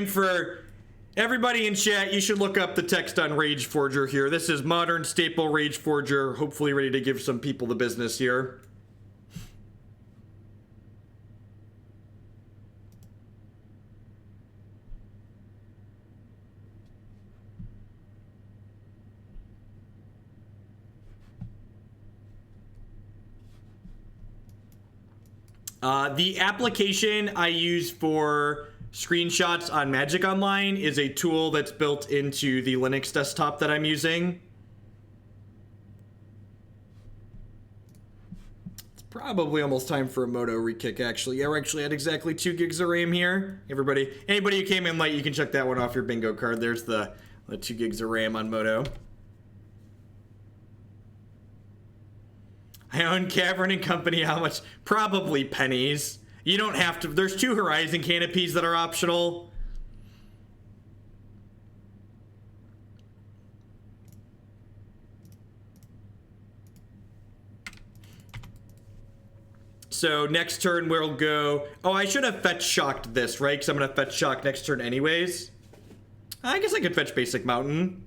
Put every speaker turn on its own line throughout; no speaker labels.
For everybody in chat, you should look up the text on Rage Forger here. This is modern staple Rage Forger, hopefully ready to give some people the business here. The application I use for screenshots on Magic Online is a tool that's built into the Linux desktop that I'm using. It's probably almost time for a Moto re-kick, actually. Yeah, we're actually at exactly 2 gigs of RAM here. Anybody who came in late, you can check that one off your bingo card. There's the 2 gigs of RAM on Moto. I own Cavern and Company. How much? Probably pennies. You don't have to. There's 2 Horizon Canopies that are optional. So next turn we'll go. Oh, I should have fetch shocked this, right? Because I'm going to fetch shock next turn anyways. I guess I could fetch Basic Mountain.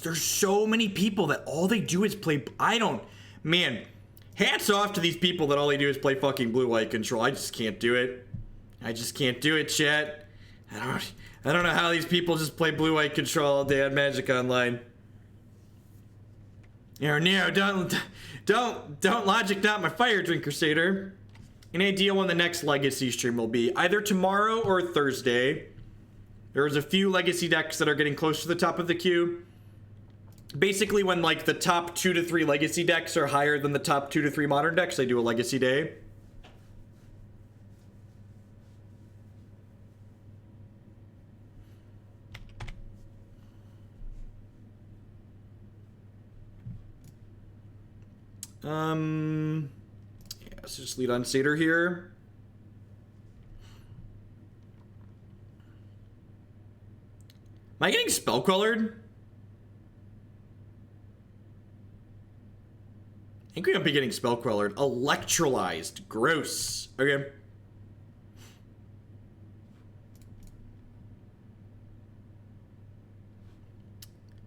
There's so many people that all they do is play. Man, hats off to these people that all they do is play fucking blue-white control. I just can't do it. I just can't do it, chat. I don't know how these people just play blue-white control all day on Magic Online. No, don't logic not my Firedrinker Satyr. Any idea when the next Legacy stream will be? Either tomorrow or Thursday. There's a few Legacy decks that are getting close to the top of the queue. Basically, when like the top 2 to 3 Legacy decks are higher than the top 2 to 3 Modern decks, I do a Legacy day. Yeah, let's just lead on Satyr here. Am I getting spell-colored? I think we might be getting spell-quellered. Electrolyzed. Gross. Okay.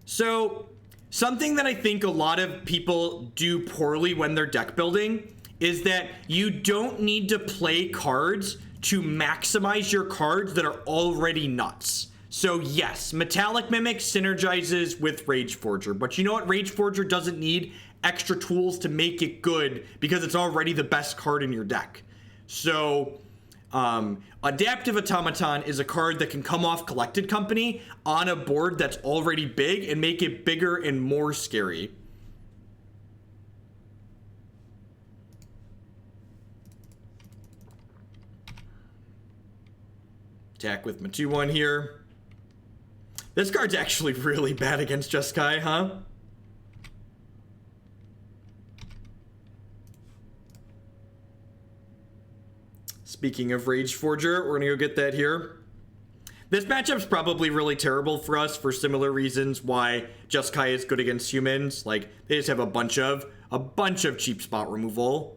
So, something that I think a lot of people do poorly when they're deck building is that you don't need to play cards to maximize your cards that are already nuts. So yes, Metallic Mimic synergizes with Rage Forger, but you know what? Rage Forger doesn't need extra tools to make it good because it's already the best card in your deck. So Adaptive Automaton is a card that can come off Collected Company on a board that's already big and make it bigger and more scary. Attack with my 2/1 here. This card's actually really bad against Jeskai, huh? Speaking of Rage Forger, we're gonna go get that here. This matchup's probably really terrible for us for similar reasons why Jeskai is good against humans. Like, they just have a bunch of cheap spot removal.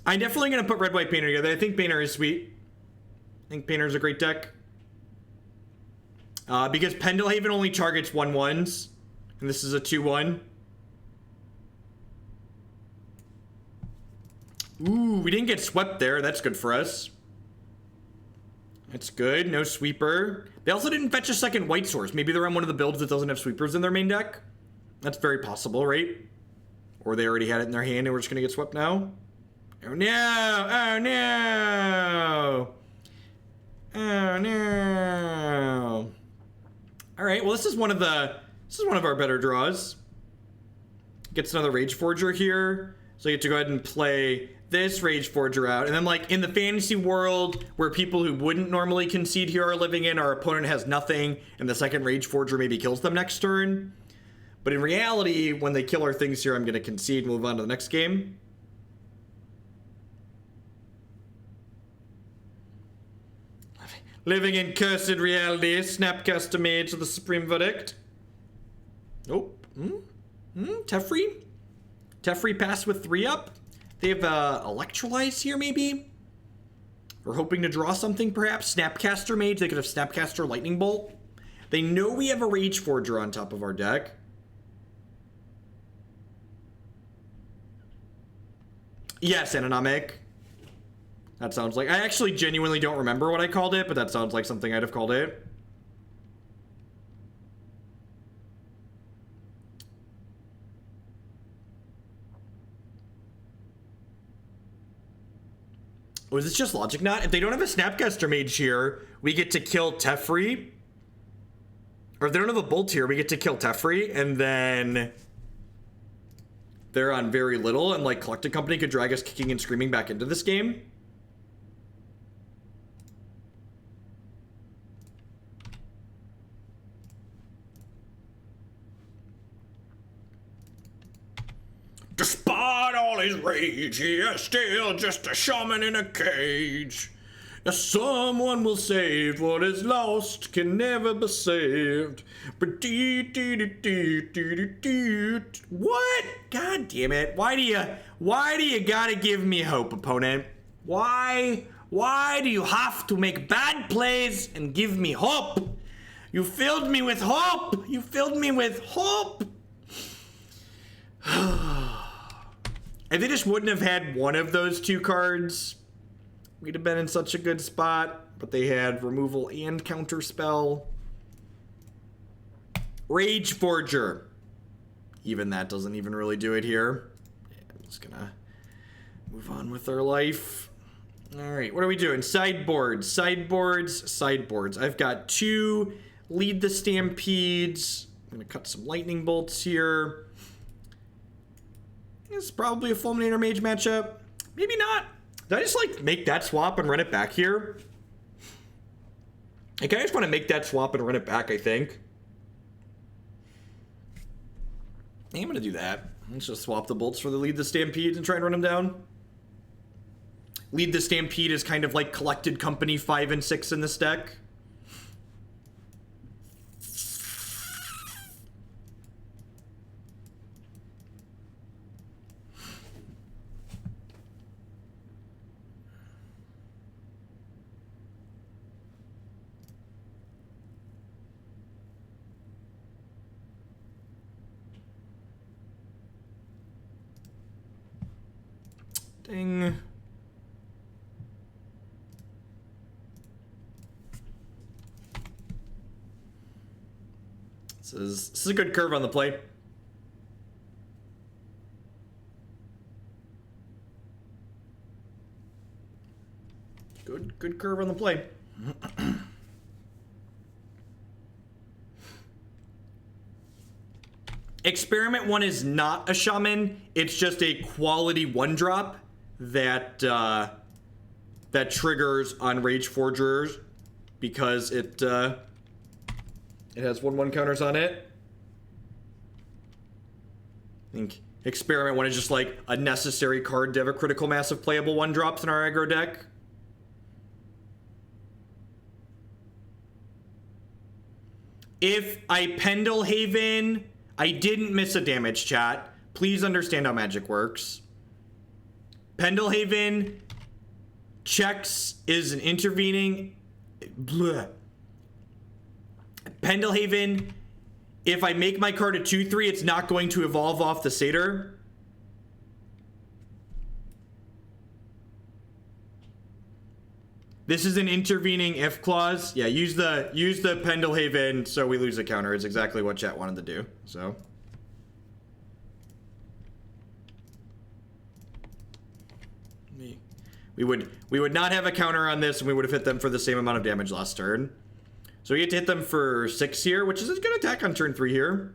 I'm definitely going to put Red-White Painter together. I think Painter is sweet. I think Painter is a great deck. Because Pendelhaven only targets 1/1s. And this is a 2/1. Ooh, we didn't get swept there. That's good for us. That's good. No sweeper. They also didn't fetch a second white source. Maybe they're on one of the builds that doesn't have sweepers in their main deck. That's very possible, right? Or they already had it in their hand and we're just going to get swept now. Oh no! Oh no! Oh no! All right. Well, this is one of our better draws. Gets another Rage Forger here, so you get to go ahead and play this Rage Forger out, and then like in the fantasy world where people who wouldn't normally concede here are living in, our opponent has nothing, and the second Rage Forger maybe kills them next turn. But in reality, when they kill our things here, I'm going to concede and move on to the next game. Living in cursed reality. Snapcaster Mage of the Supreme Verdict. Oh. Teferi? Teferi passed with 3 up. They have Electrolyze here, maybe? We're hoping to draw something, perhaps. Snapcaster Mage. They could have Snapcaster Lightning Bolt. They know we have a Rage Forger on top of our deck. Yes, Anonomic. That sounds like... I actually genuinely don't remember what I called it, but that sounds like something I'd have called it. Oh, is this just Logic Knot? If they don't have a Snapcaster Mage here, we get to kill Teferi. Or if they don't have a Bolt here, we get to kill Teferi, and then... they're on very little, and like Collected Company could drag us kicking and screaming back into this game. Despite all his rage, he is still just a shaman in a cage. Someone will save what is lost, can never be saved. What? God damn it. Why do you gotta give me hope, opponent? Why do you have to make bad plays and give me hope? You filled me with hope. You filled me with hope. If they just wouldn't have had one of those 2 cards, we'd have been in such a good spot. But they had removal and counter spell. Rage Forger. Even that doesn't even really do it here. Yeah, I'm just gonna move on with our life. Alright, what are we doing? Sideboards, sideboards, sideboards. I've got 2 Lead the Stampedes. I'm gonna cut some lightning bolts here. It's probably a Fulminator Mage matchup. Maybe not. Did I just like make that swap and run it back here? I just want to make that swap and run it back, I think. I'm going to do that. Let's just swap the bolts for the Lead the Stampede and try and run them down. Lead the Stampede is kind of like Collected Company 5 and 6 in this deck. Ding. This is a good curve on the play. Good curve on the play. Experiment 1 is not a shaman. It's just a quality 1-drop that that triggers on Rage Forgers because it has 1/1 counters on it. I think Experiment 1 is just like a necessary card to have a critical mass of playable 1-drops in our aggro deck. If I Pendelhaven, I didn't miss a damage, chat. Please understand how Magic works. Pendelhaven checks is an intervening. Bleh. Pendelhaven, if I make my card a 2/3, it's not going to evolve off the Satyr. This is an intervening if clause. Yeah, use the Pendelhaven so we lose a counter. It's exactly what chat wanted to do. So we would not have a counter on this, and we would have hit them for the same amount of damage last turn. So we get to hit them for 6 here, which is a good attack on turn 3 here.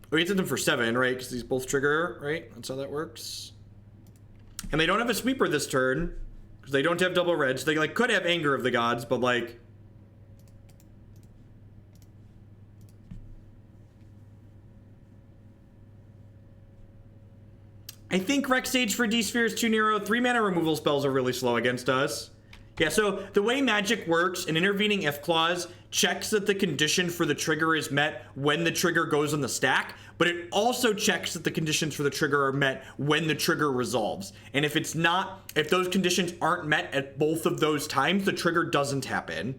We get to hit them for 7, right? Because these both trigger, right? That's how that works. And they don't have a sweeper this turn because they don't have double red. So they like could have Anger of the Gods, but like I think Rex Sage for D-Sphere is too narrow. 3 mana removal spells are really slow against us. Yeah, so the way Magic works, an intervening if clause checks that the condition for the trigger is met when the trigger goes on the stack, but it also checks that the conditions for the trigger are met when the trigger resolves. And if it's not, if those conditions aren't met at both of those times, the trigger doesn't happen.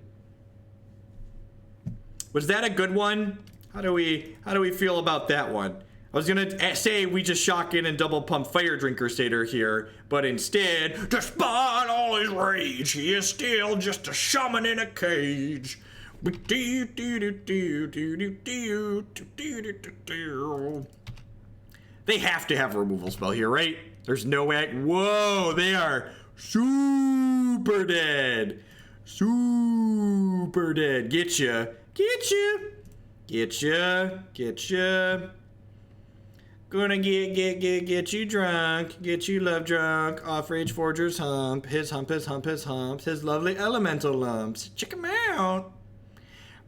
Was that a good one? How do we feel about that one? I was gonna say we just shock in and double pump Firedrinker Satyr here, but instead, despite all his rage, he is still just a shaman in a cage. They have to have a removal spell here, right? There's no way. Whoa, they are super dead. Super dead. Getcha. Getcha. Getcha. Getcha. Gonna get you drunk, get you love drunk, off Rage Forger's hump, his humps, his lovely elemental lumps. Check him out.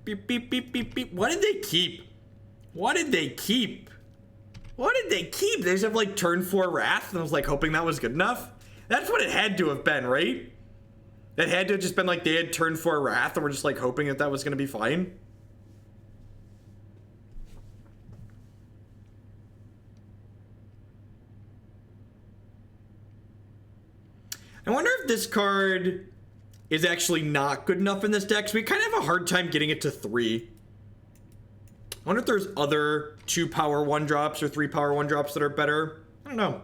Beep, beep, beep, beep, beep. What did they keep? What did they keep? What did they keep? They just have like turn 4 Wrath, and I was like hoping that was good enough. That's what it had to have been, right? That had to have just been like they had turn 4 Wrath, and we're just like hoping that that was gonna be fine. I wonder if this card is actually not good enough in this deck, so we kind of have a hard time getting it to 3. I wonder if there's other 2 power 1 drops or 3 power 1 drops that are better. I don't know.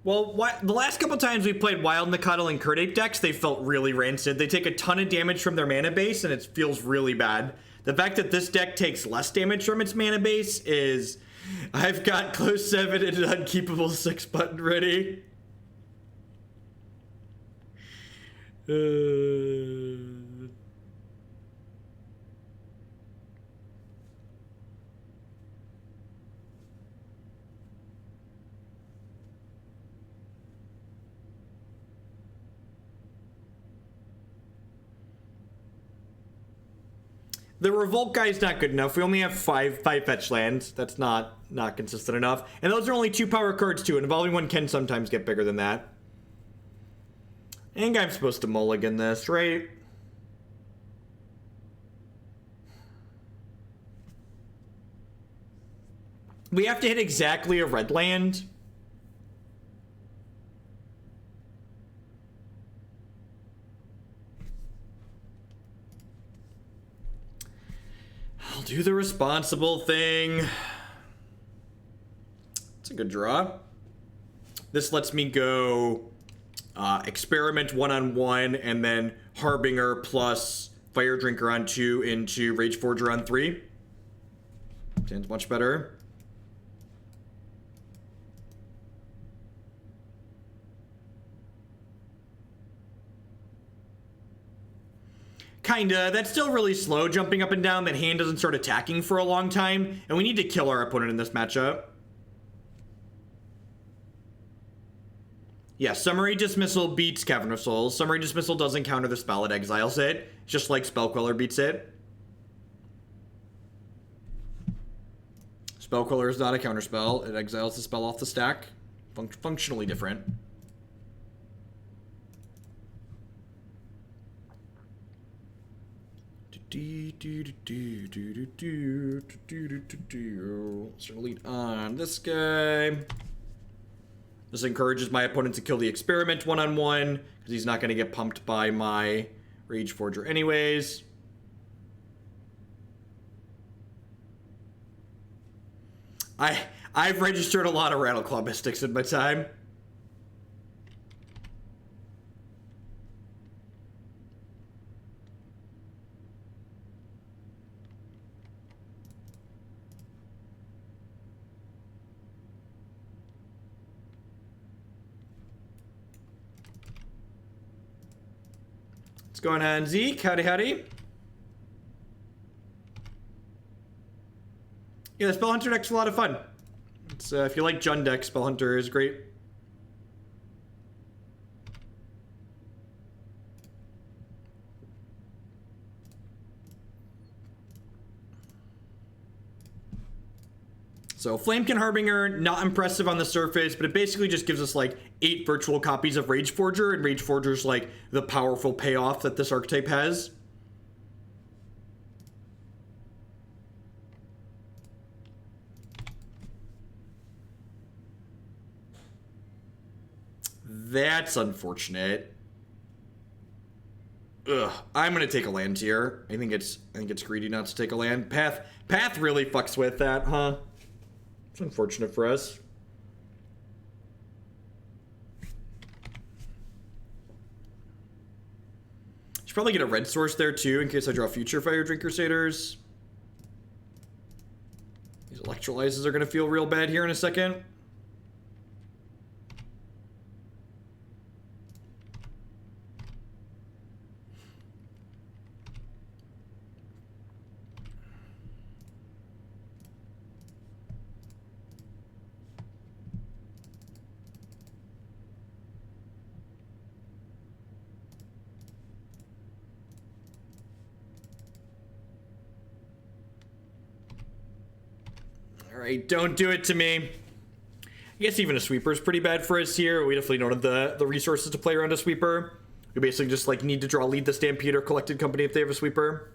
Well, the last couple times we played Wild Nacatl and Curd Ape decks, they felt really rancid. They take a ton of damage from their mana base, and it feels really bad. The fact that this deck takes less damage from its mana base is... I've got close 7 and an unkeepable 6 button ready. The Revolt guy is not good enough. We only have 5 fetch lands. That's not consistent enough. And those are only 2 power cards too. An Evolving One can sometimes get bigger than that. I think I'm supposed to mulligan this, right? We have to hit exactly a red land. I'll do the responsible thing. It's a good draw. This lets me go Experiment 1/1 and then Harbinger plus Firedrinker on 2 into Rage Forger on 3. Sounds much better. Kinda. That's still really slow, jumping up and down. That hand doesn't start attacking for a long time, and we need to kill our opponent in this matchup. Yeah, Summary Dismissal beats Cavern of Souls. Summary Dismissal doesn't counter the spell, it exiles it, just like Spellqueller beats it. Spellqueller is not a counterspell. It exiles the spell off the stack. Functionally different. Let's lead on this guy. This encourages my opponent to kill the Experiment 1/1 because he's not going to get pumped by my Rage Forger anyways. I've registered a lot of Rattleclaw Mystics in my time. What's going on, Zeke? Howdy, howdy. Yeah, the Spell Hunter deck's a lot of fun. It's, if you like Jund deck, Spell Hunter is great. So Flamekin Harbinger, not impressive on the surface, but it basically just gives us like 8 virtual copies of Rageforger, and Rageforger's like the powerful payoff that this archetype has. That's unfortunate. Ugh, I'm gonna take a land here. I think it's greedy not to take a land. Path really fucks with that, huh? It's unfortunate for us. Should probably get a red source there too in case I draw future Firedrinker Satyrs. These electrolyzes are gonna feel real bad here in a second. Alright, don't do it to me. I guess even a sweeper is pretty bad for us here. We definitely don't have the resources to play around a sweeper. We basically just like need to draw Lead the Stampede or Collected Company if they have a sweeper.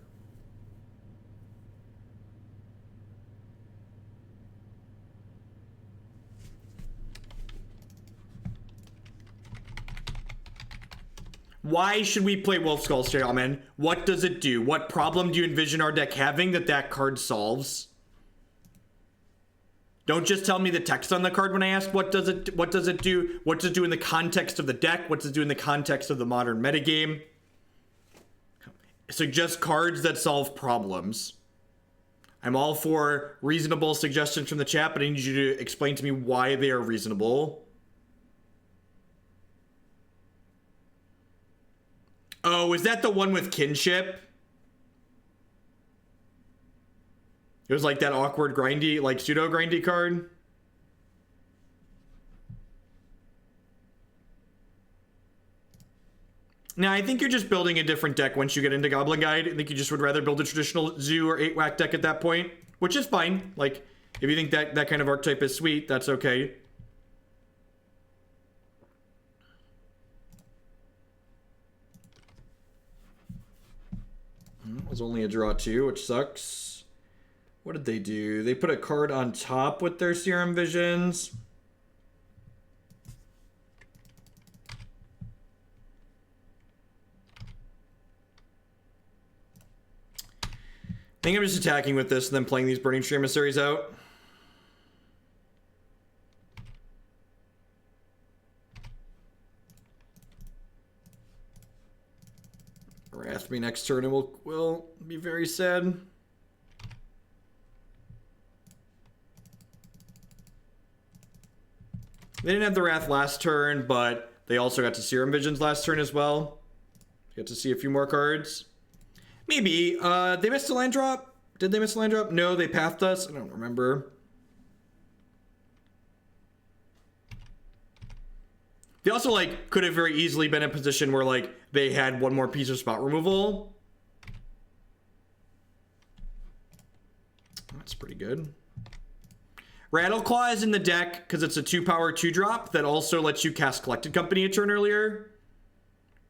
Why should we play Wolfskull Shaman? What does it do? What problem do you envision our deck having that card solves? Don't just tell me the text on the card when I ask what does it do? What does it do in the context of the deck? What does it do in the context of the modern metagame? Suggest cards that solve problems. I'm all for reasonable suggestions from the chat, but I need you to explain to me why they are reasonable. Oh, is that the one with kinship? It was like that awkward grindy, like pseudo grindy card. Now, I think you're just building a different deck once you get into Goblin Guide. I think you just would rather build a traditional Zoo or 8-whack deck at that point, which is fine. Like, if you think that kind of archetype is sweet, that's okay. It was only a draw 2, which sucks. What did they do? They put a card on top with their Serum Visions. I think I'm just attacking with this and then playing these Burning-Tree Emissaries out. Wrath me next turn and we'll be very sad. They didn't have the Wrath last turn, but they also got to Serum Visions last turn as well. Get to see a few more cards. Maybe. They missed a land drop? Did they miss a land drop? No, they pathed us. I don't remember. They also, like, could have very easily been in a position where, like, they had one more piece of spot removal. That's pretty good. Rattleclaw is in the deck because it's a 2-power 2-drop that also lets you cast Collected Company a turn earlier.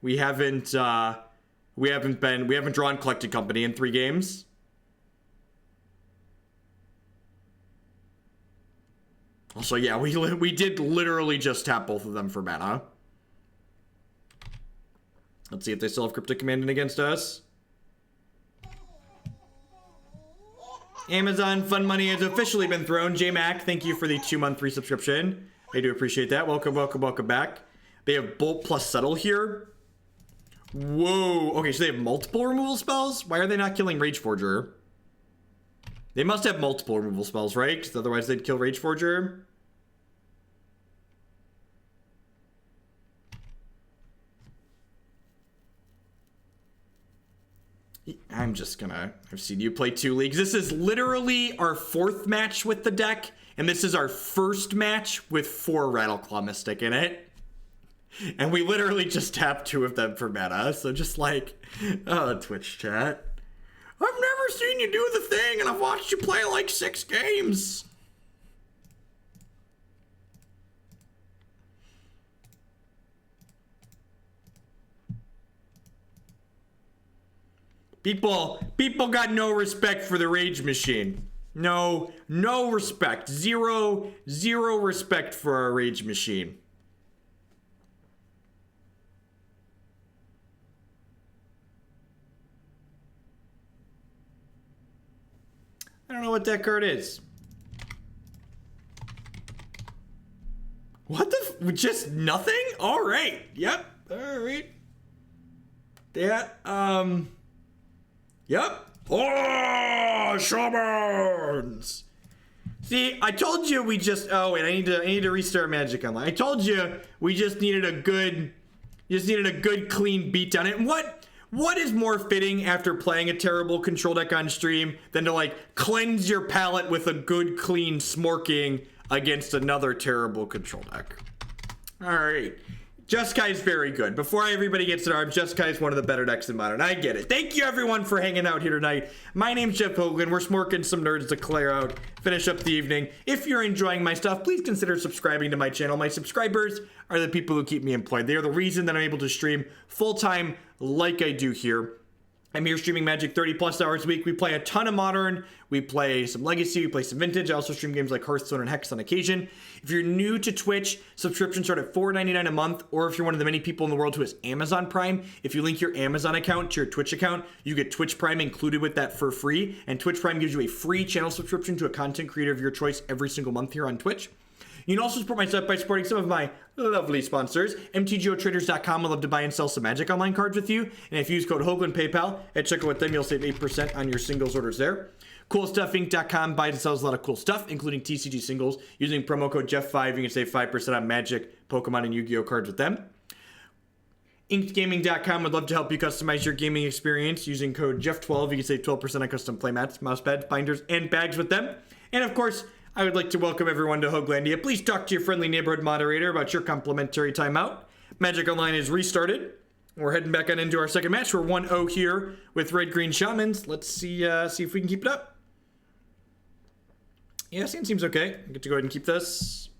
We haven't drawn Collected Company in 3 games. Also, yeah, we did literally just tap both of them for mana. Let's see if they still have Cryptic Command in against us. Amazon Fun Money has officially been thrown. J-Mac, thank you for the 2-month resubscription. I do appreciate that. Welcome, welcome, welcome back. They have Bolt plus Settle here. Whoa. Okay, so they have multiple removal spells? Why are they not killing Rageforger? They must have multiple removal spells, right? Because otherwise they'd kill Rageforger. I'm just gonna... I've seen you play 2 leagues. This is literally our 4th match with the deck, and this is our 1st match with 4 Rattleclaw Mystic in it. And we literally just tapped 2 of them for meta, so just like... Oh, Twitch chat. I've never seen you do the thing, and I've watched you play like 6 games. People got no respect for the Rage Machine. No respect. Zero respect for our Rage Machine. I don't know what that card is. What the just nothing? All right. Yep. All right. That, yep. Oh, Shamans. See, I told you we just, oh wait, I need to restart Magic Online. I told you we just needed a good clean beatdown. And what is more fitting after playing a terrible control deck on stream than to like cleanse your palate with a good clean smorking against another terrible control deck? All right. Jeskai is very good. Before everybody gets started, Jeskai is one of the better decks in Modern. I get it. Thank you everyone for hanging out here tonight. My name's Jeff Hoagland. We're smorking some nerds to clear out, finish up the evening. If you're enjoying my stuff, please consider subscribing to my channel. My subscribers are the people who keep me employed. They are the reason that I'm able to stream full-time like I do here. I'm here streaming Magic 30 plus hours a week. We play a ton of Modern. We play some Legacy. We play some Vintage. I also stream games like Hearthstone and Hex on occasion. If you're new to Twitch, subscriptions start at $4.99 a month. Or if you're one of the many people in the world who has Amazon Prime, if you link your Amazon account to your Twitch account, you get Twitch Prime included with that for free. And Twitch Prime gives you a free channel subscription to a content creator of your choice every single month here on Twitch. You can also support my stuff by supporting some of my lovely sponsors. MTGOtraders.com will love to buy and sell some Magic Online cards with you. And if you use code Hoagland PayPal at checkout with them, you'll save 8% on your singles orders there. CoolStuffInc.com buys and sells a lot of cool stuff, including TCG singles. Using promo code Jeff5, you can save 5% on Magic, Pokemon, and Yu-Gi-Oh cards with them. InkedGaming.com would love to help you customize your gaming experience. Using code Jeff12, you can save 12% on custom playmats, mousepads, binders, and bags with them. And of course, I would like to welcome everyone to Hoaglandia. Please talk to your friendly neighborhood moderator about your complimentary timeout. Magic Online is restarted. We're heading back on into our second match. We're 1-0 here with Red-Green Shamans. Let's see if we can keep it up. Yeah, seems okay. I get to go ahead and keep this.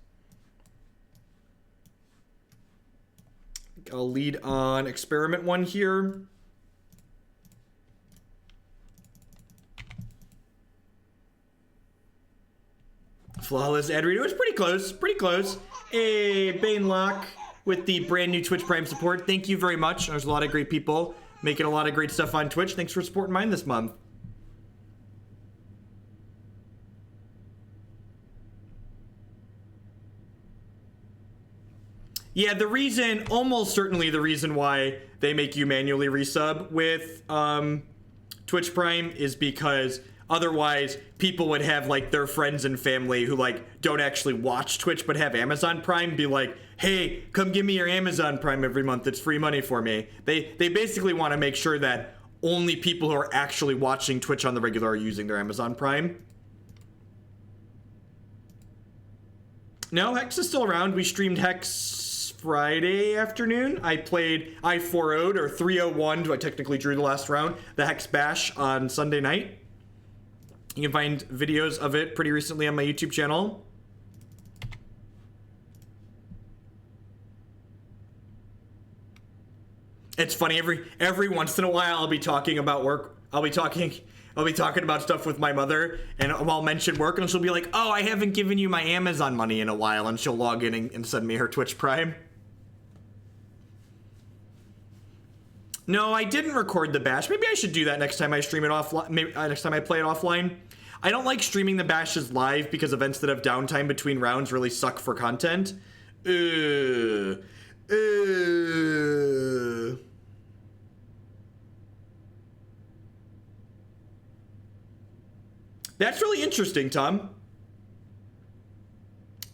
I'll lead on Experiment 1 here. Flawless Adredo. It's pretty close. Hey, Banelock with the brand new Twitch Prime support. Thank you very much. There's a lot of great people making a lot of great stuff on Twitch. Thanks for supporting mine this month. Yeah, almost certainly the reason why they make you manually resub with Twitch Prime is because otherwise people would have like their friends and family who like don't actually watch Twitch but have Amazon Prime be like, hey, come give me your Amazon Prime every month. It's free money for me. They basically want to make sure that only people who are actually watching Twitch on the regular are using their Amazon Prime. No, Hex is still around. We streamed Hex Friday afternoon. I 4-0'd or 3-0-1. I technically drew the last round. The Hex Bash on Sunday night. You can find videos of it pretty recently on my YouTube channel. It's funny, every once in a while I'll be talking about work. I'll be talking about stuff with my mother, and I'll mention work, and she'll be like, oh, I haven't given you my Amazon money in a while, and she'll log in and send me her Twitch Prime. No, I didn't record the bash. Maybe I should do that next time I stream it offline. Maybe next time I play it offline. I don't like streaming the bashes live because events that have downtime between rounds really suck for content. That's really interesting, Tom.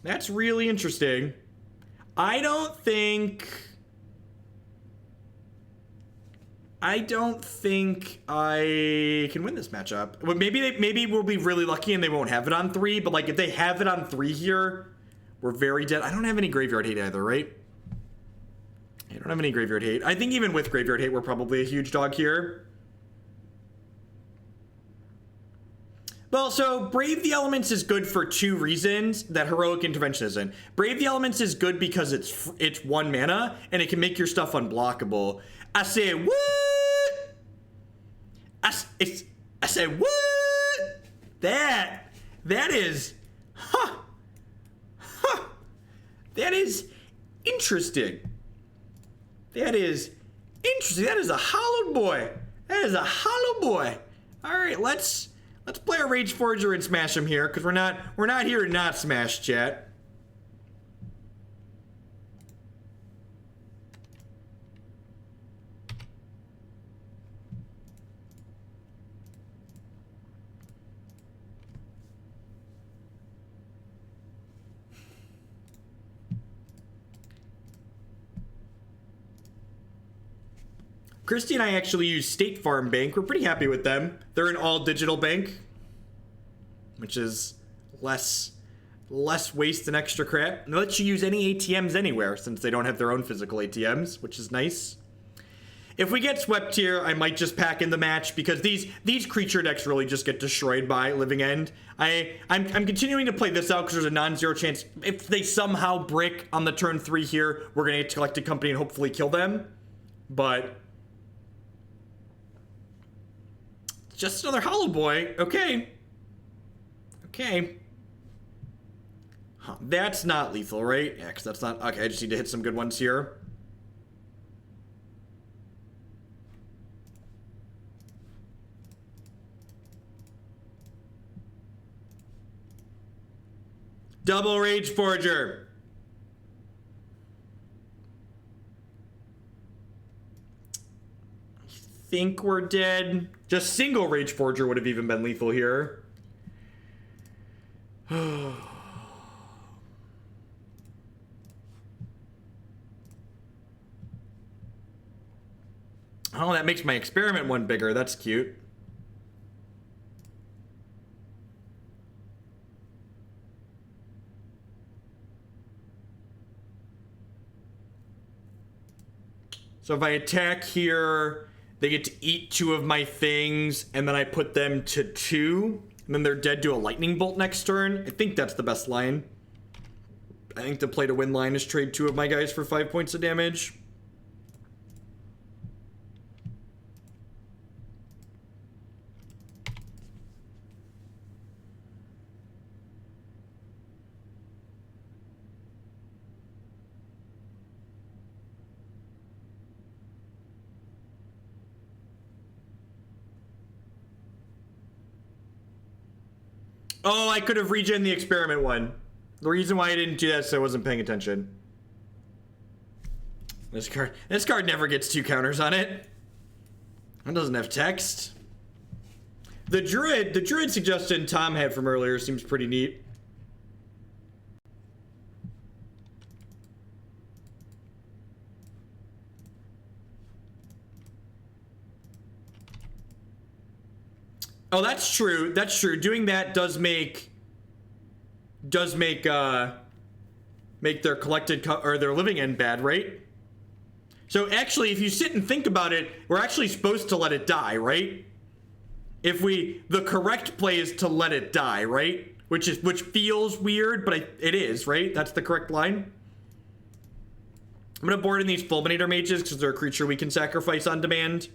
That's really interesting. I don't think I don't think I can win this matchup. Well, maybe we'll be really lucky and they won't have it on 3, but like if they have it on 3 here, we're very dead. I don't have any graveyard hate either, right? I don't have any graveyard hate. I think even with graveyard hate, we're probably a huge dog here. Well, so Brave the Elements is good for 2 reasons that Heroic Intervention isn't. Brave the Elements is good because it's 1 mana and it can make your stuff unblockable. I said what? I said what? That is, that is interesting. That is interesting. That is a hollow boy. That is a hollow boy. All right, let's play a Rage Forger and smash him here, because we're not here to not smash, chat. Christy and I actually use State Farm Bank. We're pretty happy with them. They're an all-digital bank, which is less waste and extra crap. And they let you use any ATMs anywhere since they don't have their own physical ATMs, which is nice. If we get swept here, I might just pack in the match because these creature decks really just get destroyed by Living End. I'm continuing to play this out because there's a non-zero chance if they somehow brick on the turn 3 here, we're gonna get to Collected Company and hopefully kill them. But just another hollow boy. Okay. Okay. Huh, that's not lethal, right? Yeah, because that's not... Okay, I just need to hit some good ones here. Double Rage Forger. I think we're dead. Just single Rage Forger would have even been lethal here. Oh, that makes my experiment one bigger. That's cute. So if I attack here, they get to eat 2 of my things, and then I put them to 2, and then they're dead to a lightning bolt next turn. I think that's the best line. I think the play to win line is trade 2 of my guys for 5 points of damage. Oh, I could have regen the experiment one. The reason why I didn't do that is I wasn't paying attention. This card never gets 2 counters on it. It doesn't have text. The druid suggestion Tom had from earlier seems pretty neat. Oh, that's true. That's true. Doing that does make their collected or their Living End bad, right? So actually, if you sit and think about it, we're actually supposed to let it die, right? The correct play is to let it die, right? Which feels weird, but it is, right? That's the correct line. I'm gonna board in these Fulminator Mages because they're a creature we can sacrifice on demand.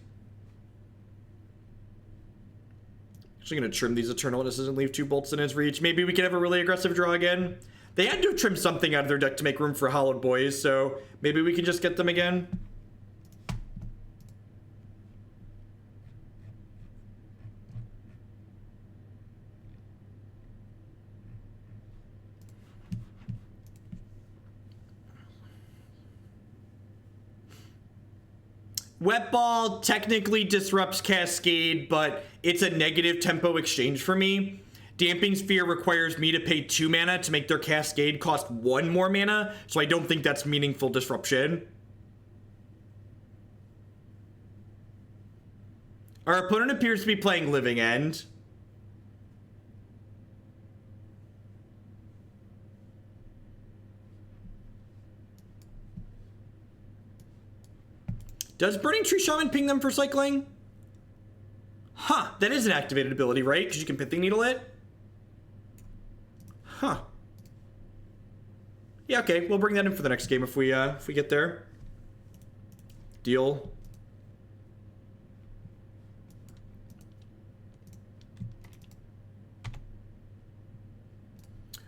Actually gonna trim these Eternal Witnesses and leave 2 bolts in his reach. Maybe we can have a really aggressive draw again. They had to have trimmed something out of their deck to make room for Hollowed Boys, so maybe we can just get them again. Wet Ball technically disrupts Cascade, but it's a negative tempo exchange for me. Damping Sphere requires me to pay 2 mana to make their Cascade cost 1 more mana, so I don't think that's meaningful disruption. Our opponent appears to be playing Living End. Does Burning-Tree Shaman ping them for cycling? Huh, that is an activated ability, right? Because you can Pithing Needle it? Huh. Yeah, okay, we'll bring that in for the next game if we get there. Deal.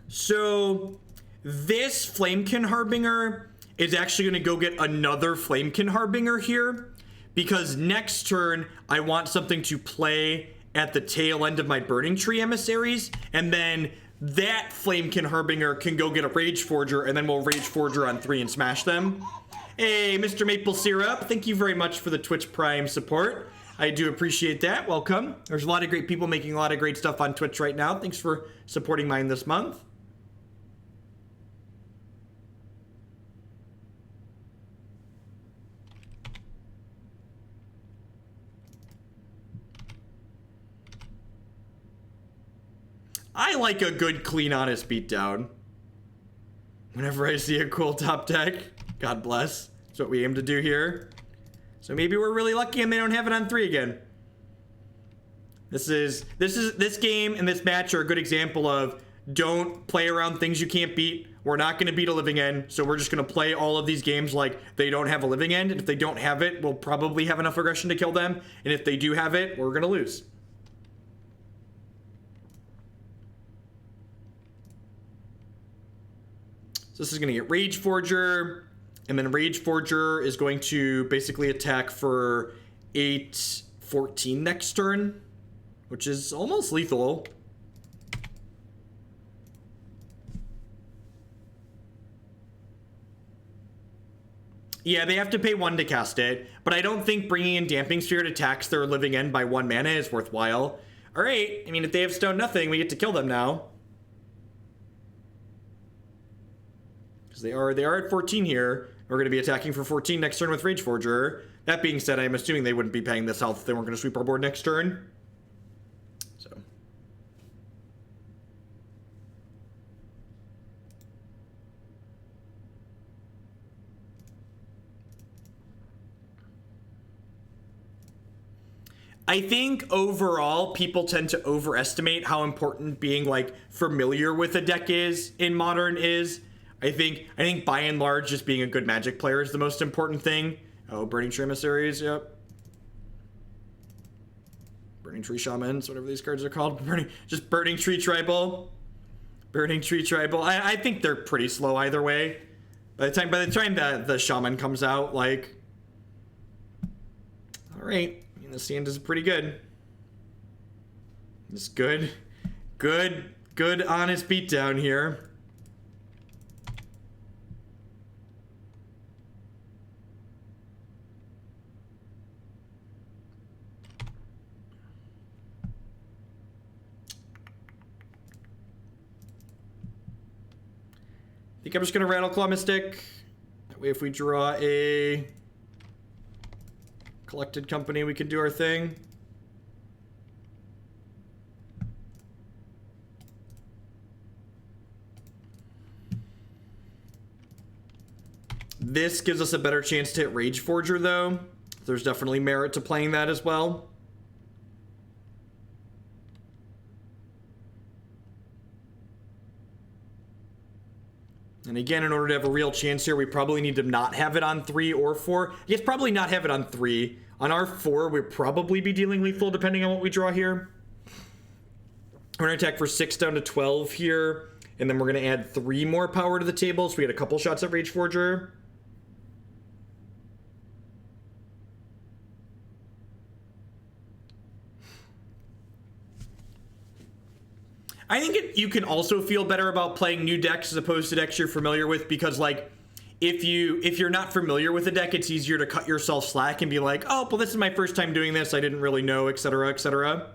So, this Flamekin Harbinger is actually going to go get another Flamekin Harbinger here, because next turn I want something to play at the tail end of my Burning-Tree Emissaries, and then that Flamekin Harbinger can go get a Rage Forger, and then we'll Rage Forger on 3 and smash them. Hey, Mr. Maple Syrup, thank you very much for the Twitch Prime support. I do appreciate that. Welcome. There's a lot of great people making a lot of great stuff on Twitch right now. Thanks for supporting mine this month. I like a good, clean, honest beatdown. Whenever I see a cool top deck, God bless. That's what we aim to do here. So maybe we're really lucky and they don't have it on 3 again. This game and this match are a good example of don't play around things you can't beat. We're not going to beat a Living End, so we're just going to play all of these games like they don't have a Living End. And if they don't have it, we'll probably have enough aggression to kill them. And if they do have it, we're going to lose. This is going to get Rage Forger, and then Rage Forger is going to basically attack for 8-14 next turn, which is almost lethal. Yeah, they have to pay 1 to cast it, but I don't think bringing in Damping Sphere to tax their Living End by 1 mana is worthwhile. All right, I mean, if they have Stone Nothing, we get to kill them now. They are at 14 here. We're going to be attacking for 14 next turn with Rage Forger. That being said, I'm assuming they wouldn't be paying this health if they weren't going to sweep our board next turn. So. I think overall, people tend to overestimate how important being like familiar with a deck is in Modern is. I think by and large, just being a good Magic player is the most important thing. Oh, Burning-Tree Emissaries, yep. Burning-Tree Shamans, whatever these cards are called. Burning-Tree Tribal. Burning-Tree Tribal. I think they're pretty slow either way. By the time the Shaman comes out, like... Alright, I mean, the stand is pretty good. It's good, honest beatdown here. I think I'm just going to Rattleclaw Mystic. That way if we draw a collected company, we can do our thing. This gives us a better chance to hit Rage Forger, though. There's definitely merit to playing that as well. And again, in order to have a real chance here, we probably need to not have it on 3 or 4. Yes, probably not have it on 3. On our 4, we'll probably be dealing lethal depending on what we draw here. We're going to attack for 6 down to 12 here. And then we're going to add 3 more power to the table. So we get a couple shots at Rage Forger. I think you can also feel better about playing new decks as opposed to decks you're familiar with, because like if you're not familiar with a deck, it's easier to cut yourself slack and be like, oh, well, this is my first time doing this, I didn't really know, etc., etc.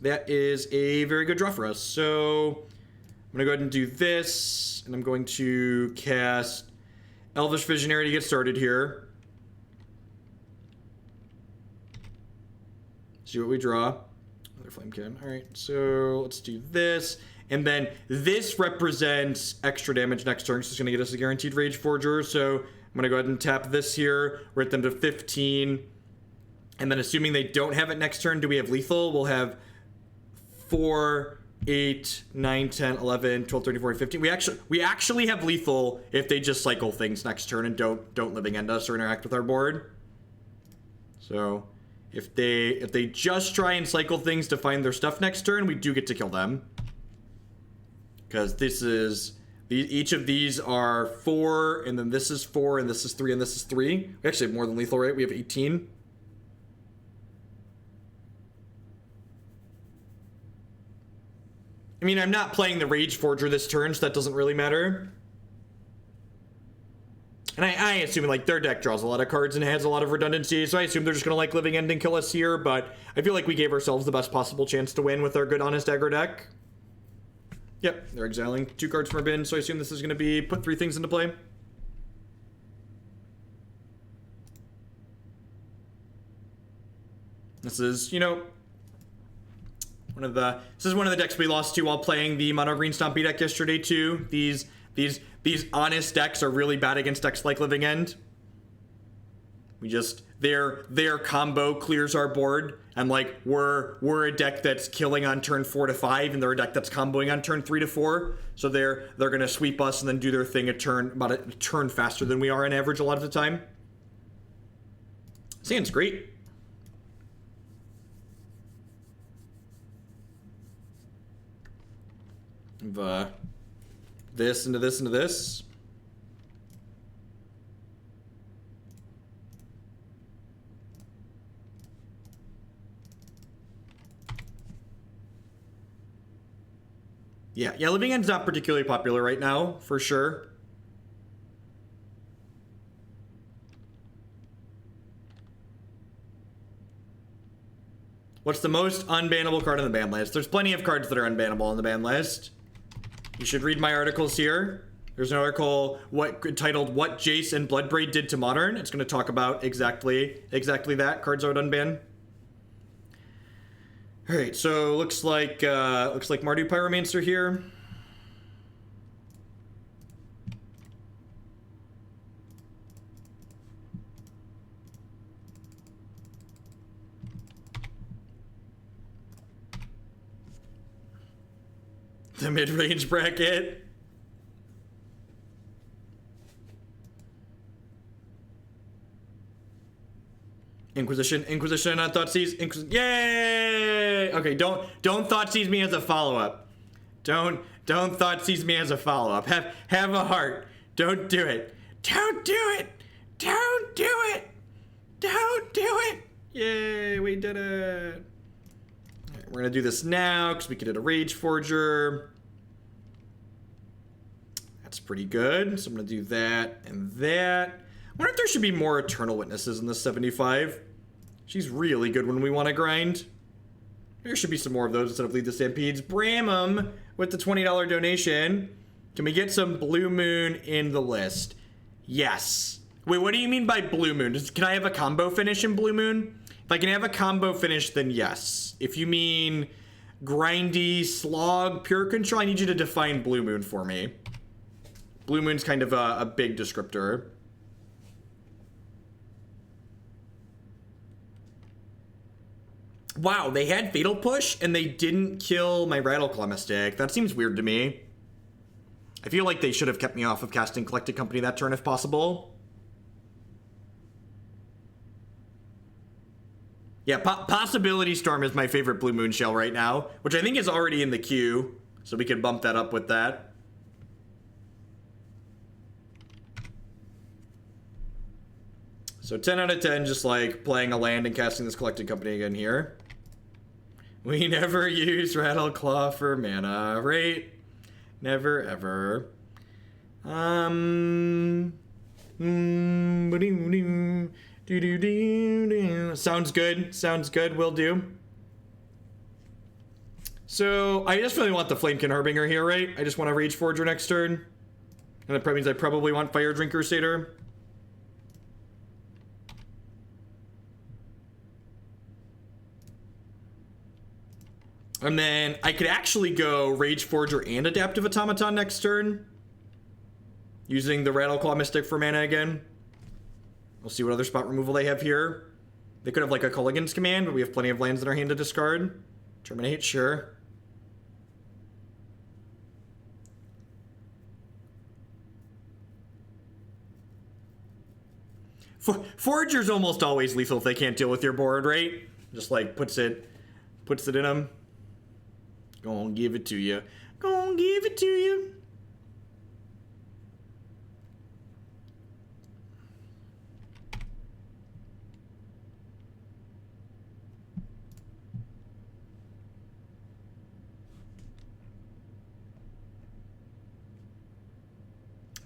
That is a very good draw for us. So I'm gonna go ahead and do this, and I'm going to cast Elvish Visionary to get started here. See what we draw. Another Flamekin. Alright, so let's do this. And then this represents extra damage next turn, so it's gonna get us a guaranteed Rage Forger. So I'm gonna go ahead and tap this here. We're at them to 15. And then assuming they don't have it next turn, do we have lethal? We'll have 4, 8, 9, 10, 11, 12, 13, 14, 15. We actually have lethal if they just cycle things next turn and don't living end us or interact with our board. So if they just try and cycle things to find their stuff next turn, we do get to kill them. Because this is each of these are 4, and then this is 4, and this is 3, and this is 3. We actually have more than lethal, right? We have 18. I mean, I'm not playing the Rage Forger this turn, so that doesn't really matter. And I assume, like, their deck draws a lot of cards and has a lot of redundancy, so I assume they're just gonna, like, living end and kill us here, but I feel like we gave ourselves the best possible chance to win with our good, honest aggro deck. Yep, they're exiling 2 cards from our bin, so I assume this is gonna be put 3 things into play. This is, you know, this is one of the decks we lost to while playing the mono green Stompy deck yesterday too. These honest decks are really bad against decks like Living End. We just their combo clears our board, and like we're a deck that's killing on turn 4 to 5, and they're a deck that's comboing on turn 3 to 4. So they're gonna sweep us and then do their thing about a turn faster than we are on average a lot of the time. Sand's great. This into this into this. Yeah, Living End's not particularly popular right now, for sure. What's the most unbannable card on the ban list? There's plenty of cards that are unbannable on the ban list. You should read my articles here. There's an article titled "What Jace and Bloodbraid Did to Modern." It's going to talk about exactly that. Cards I would unban. All right, so looks like Mardu Pyromancer here. The mid-range bracket. Inquisition on Thoughtseize. Yay! Okay, don't Thoughtseize me as a follow-up. Don't Thoughtseize me as a follow-up. Have a heart. Don't do it. Don't do it. Don't do it. Don't do it. Yay, we did it. All right, we're gonna do this now because we can get a Rage Forger. That's pretty good. So I'm gonna do that and that. I wonder if there should be more Eternal Witnesses in this 75. She's really good when we want to grind. There should be some more of those instead of Lead the Stampedes. Bramham with the $20 donation. Can we get some Blue Moon in the list? Yes. Wait, what do you mean by Blue Moon? Can I have a combo finish in Blue Moon? If I can have a combo finish, then yes. If you mean grindy, slog, pure control, I need you to define Blue Moon for me. Blue Moon's kind of a big descriptor. Wow, they had Fatal Push and they didn't kill my Rattleclaw Mystic. That seems weird to me. I feel like they should have kept me off of casting Collected Company that turn if possible. Yeah, Possibility Storm is my favorite Blue Moon shell right now, which I think is already in the queue, so we can bump that up with that. So 10 out of 10, just like playing a land and casting this Collected Company again here. We never use Rattleclaw for mana, right? Never, ever. Sounds good. Sounds good. Will do. So I just really want the Flamekin Harbinger here, right? I just want to Rage Forger next turn. And that probably means I probably want Firedrinker Satyr. And then I could actually go Rage Forger and Adaptive Automaton next turn. Using the Rattleclaw Mystic for mana again. We'll see what other spot removal they have here. They could have like a Culligan's Command, but we have plenty of lands in our hand to discard. Terminate, sure. Forager's almost always lethal if they can't deal with your board, right? Just like puts it in them. Gonna give it to you. Gonna give it to you.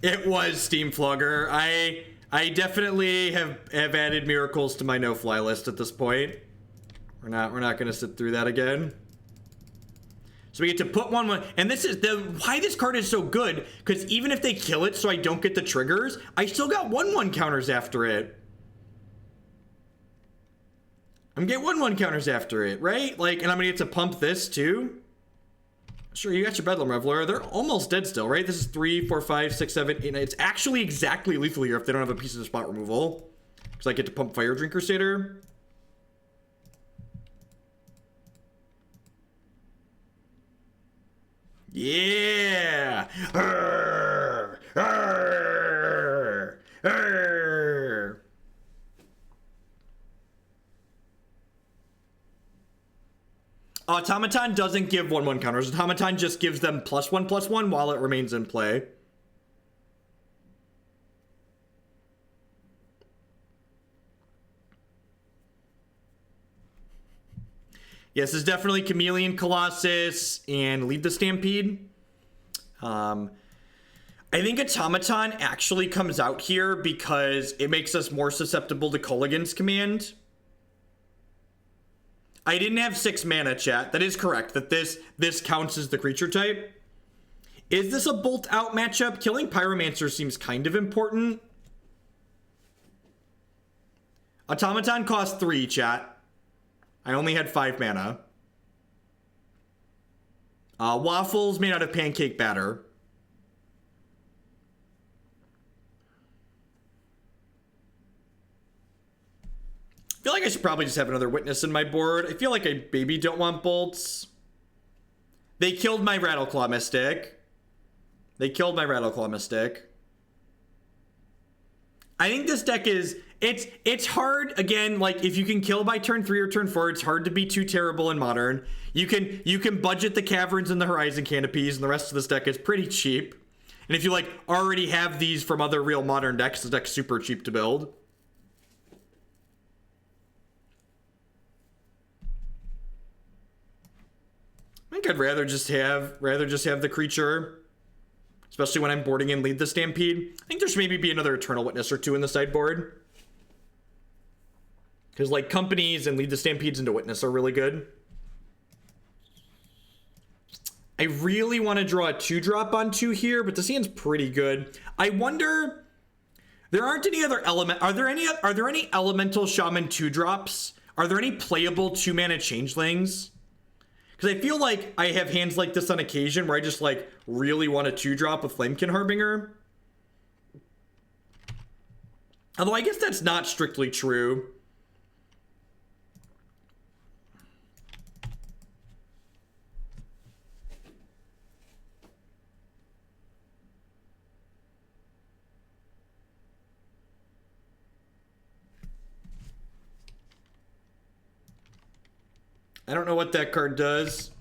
It was Steam Flogger. I definitely have added miracles to my no-fly list at this point. We're not gonna sit through that again. So we get to put one, and this is why this card is so good, because even if they kill it so I don't get the triggers, I still got 1/1 counters after it. I'm getting 1/1 counters after it, right? Like, and I'm gonna get to pump this too. Sure, you got your Bedlam Reveler. They're almost dead still, right? This is 3, 4, 5, 6, 7, 8, 9. It's actually exactly lethal here if they don't have a piece of spot removal. Because I get to pump Firedrinker Satyr. Yeah! Arr! Arr! Arr! Automaton doesn't give 1/1 counters. Automaton just gives them +1/+1 while it remains in play. Yes, it's definitely Chameleon Colossus and Lead the Stampede. I think Automaton actually comes out here because it makes us more susceptible to Culligan's Command. I didn't have 6 mana, chat. That is correct, that this counts as the creature type. Is this a bolt out matchup? Killing Pyromancer seems kind of important. Automaton costs 3, chat. I only had 5 mana. Waffles made out of pancake batter. I feel like I should probably just have another witness in my board. I feel like I maybe don't want bolts. They killed my Rattleclaw Mystic. I think this deck is... It's hard, again, like, if you can kill by turn 3 or turn 4, it's hard to be too terrible in Modern. You can budget the Caverns and the Horizon Canopies, and the rest of this deck is pretty cheap. And if you, like, already have these from other real Modern decks, the deck's super cheap to build. I think I'd rather just have the creature, especially when I'm boarding in Lead the Stampede. I think there should maybe be another Eternal Witness or 2 in the sideboard. Because, like, Companies and Lead the Stampedes into Witness are really good. I really want to draw a 2-drop on 2 here, but this hand's pretty good. I wonder... There aren't any other element... Are there any Elemental Shaman 2-drops? Are there any playable 2-mana Changelings? Because I feel like I have hands like this on occasion where I just, like, really want a 2-drop with Flamekin Harbinger. Although I guess that's not strictly true. I don't know what that card does.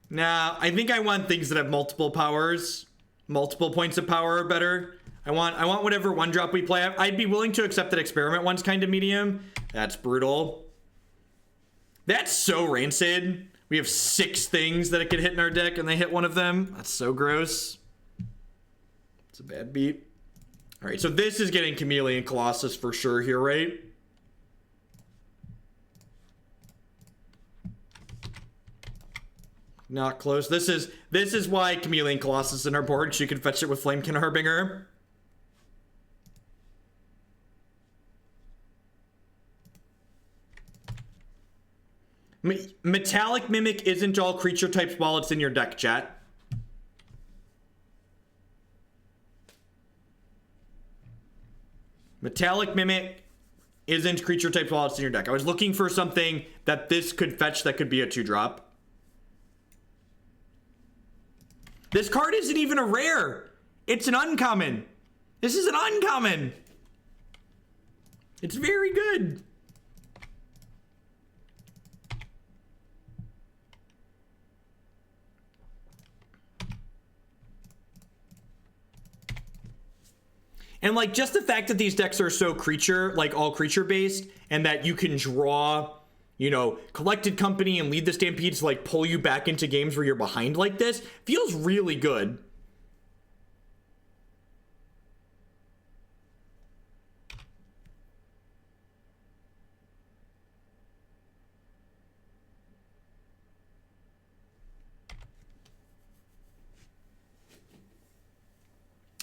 Nah, I think I want things that have multiple powers. Multiple points of power are better. I want whatever 1-drop we play. I'd be willing to accept that Experiment one's kind of medium. That's brutal. That's so rancid. We have 6 things that it could hit in our deck and they hit one of them. That's so gross. It's a bad beat. All right, so this is getting Chameleon Colossus for sure here, right? Not close. This is why Chameleon Colossus is in our board. She can fetch it with Flamekin Harbinger. Metallic Mimic isn't all creature types while it's in your deck, chat. Metallic Mimic isn't creature types while it's in your deck. I was looking for something that this could fetch that could be a 2-drop. This card isn't even a rare. It's an uncommon. This is an uncommon. It's very good. And like just the fact that these decks are so creature, like all creature based, and that you can draw, you know, Collected Company and Lead the Stampede to like pull you back into games where you're behind like this feels really good.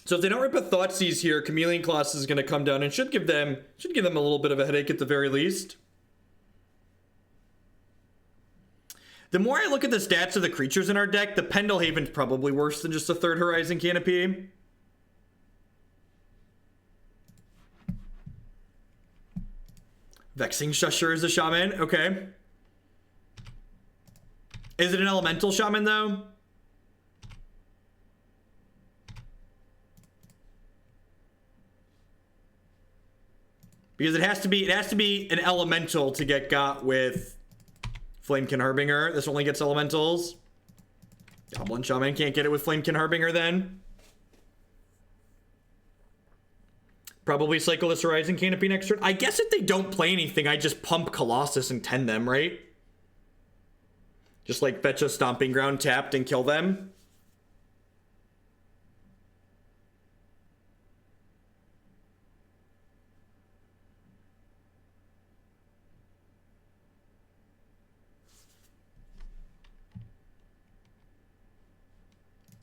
So if they don't rip a Thoughtseize here, Chameleon Colossus is going to come down and should give them a little bit of a headache at the very least. The more I look at the stats of the creatures in our deck, the Pendelhaven's probably worse than just a 3rd Horizon Canopy. Vexing Shusher is a shaman. Okay. Is it an elemental shaman though? Because it has to be an elemental to get got with Flamekin Harbinger. This only gets elementals. Goblin Shaman can't get it with Flamekin Harbinger then. Probably cycle this Horizon Canopy next turn. I guess if they don't play anything, I just pump Colossus and 10 them, right? Just like fetch a Stomping Ground tapped and kill them.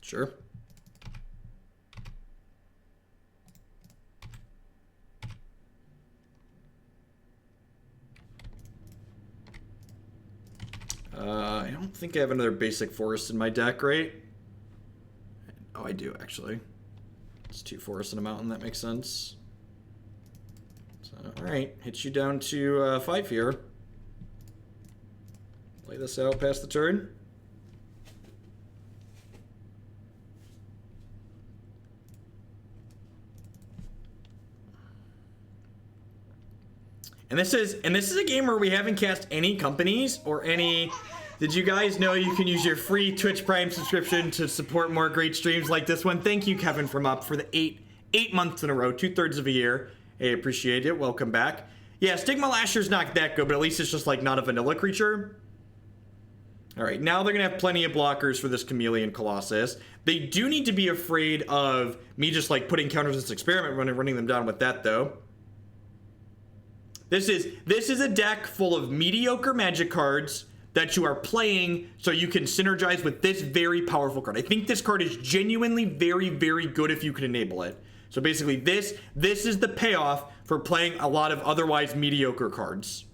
Sure. I don't think I have another basic forest in my deck, right? Oh, I do, actually. It's 2 forests and a mountain, that makes sense. So, alright, hit you down to 5 here. Play this out past the turn. And this is a game where we haven't cast any companies or any. Did you guys know you can use your free Twitch Prime subscription to support more great streams like this one? Thank you, Kevin from Up, for the eight months in a row, 2/3 of a year. Hey, appreciate it. Welcome back. Yeah, Stigma Lasher's not that good, but at least it's just like not a vanilla creature. All right, now they're gonna have plenty of blockers for this Chameleon Colossus. They do need to be afraid of me just like putting counters in this experiment running them down with that though. This is a deck full of mediocre magic cards that you are playing so you can synergize with this very powerful card. I think this card is genuinely very, very good if you can enable it. So basically this is the payoff for playing a lot of otherwise mediocre cards.